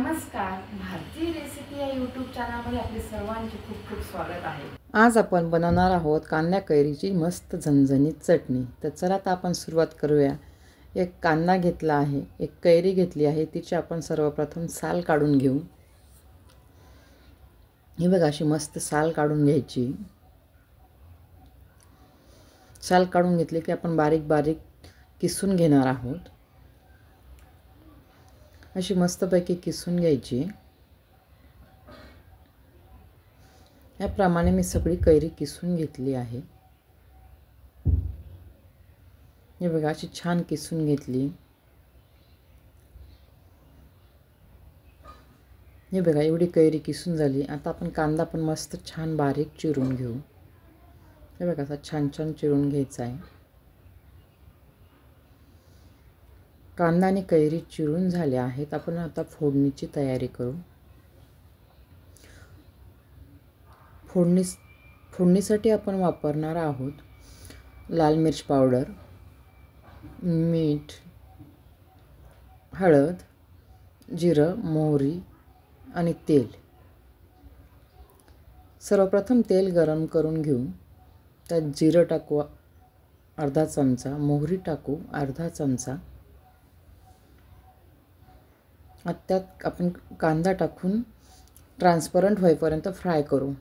नमस्कार, भारतीय रेसिपी या यूट्यूब चॅनलमध्ये आपले सर्वांचे खूप खूप स्वागत आहे। आज आपण बनवणार आहोत कांदा कैरीची मस्त झणझणीत चटणी। तर चला आता आपण सुरुवात करूया। एक कांदा घेतला आहे, एक कैरी घेतली आहे, तिची आपण सर्वप्रथम साल काढून घेऊ। ही बघा अशी मस्त साल काढून घ्यायची। साल काढून घेतली की आपण बारीक बारीक किसून घेणार आहोत। अशी मस्तपैकी किसून घ्यायची। याप्रमाणे मी सगळी कैरी किसून घेतली आहे। हे बघा अशी छान किसून घेतली। हे बघा एवढी कैरी किसून झाली। आता आपण कांदा पण मस्त छान बारीक चिरून घेऊ। हे बघा असा छान छान चिरून घ्यायचा आहे। कांदा आणि कैरी चिरून झाल्या आहेत। आपण आता फोडणीची तयारी करू। फोडणीसाठी आपण वापरणार आहोत लाल मिर्च पावडर, मीठ, हळद, जिरं, मोहरी आणि तेल। सर्वप्रथम तेल गरम करून घेऊ। त्यात जिरं टाकू अर्धा चमचा, मोहरी टाकू अर्धा चमचा। आता त्यात आपण कांदा टाकून ट्रान्सपरंट होईपर्यंत फ्राय करू।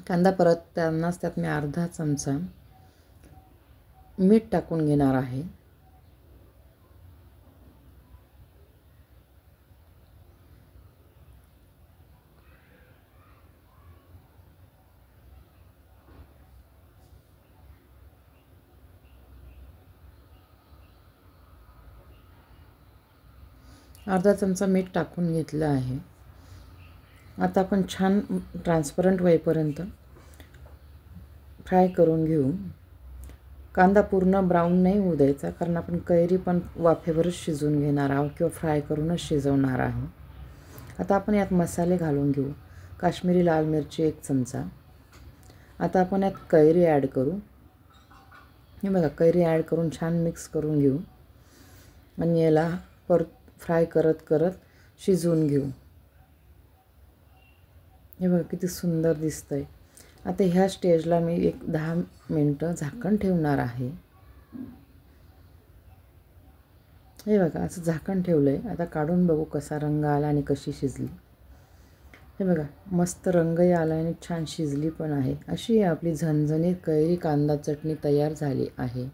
कांदा परततानाच त्यात मी अर्धा चमचा मीठ टाकून घेणार आहे। अर्धा चमचा मीठ टाकून घेतलं आहे। आता आपण छान ट्रान्सपरंट होईपर्यंत फ्राय करून घेऊ। कांदा पूर्ण ब्राऊन नाही होऊ द्यायचा, कारण आपण कैरी पण वाफेवरच शिजवून घेणार आहोत किंवा फ्राय करूनच शिजवणार आहोत। आता आपण यात मसाले घालून घेऊ। काश्मीरी लाल मिरची 1 चमचा। आता आपण यात कैरी ॲड करू। हे बघा कैरी ॲड करून छान मिक्स करून घेऊ आणि याला परत फ्राय करत करत शिजवून घेऊ। हे बघा किती सुंदर दिसतंय। आता ह्या स्टेजला मी 10 मिनिटं झाकण ठेवणार आहे। हे बघा असं झाकण ठेवलंय। आता काढून बघू कसा रंग आला आणि कशी शिजली। हे बघा मस्त रंगही आला आणि छान शिजली पण आहे। अशी आपली झणझणीत कैरी कांदा चटणी तयार झाली आहे।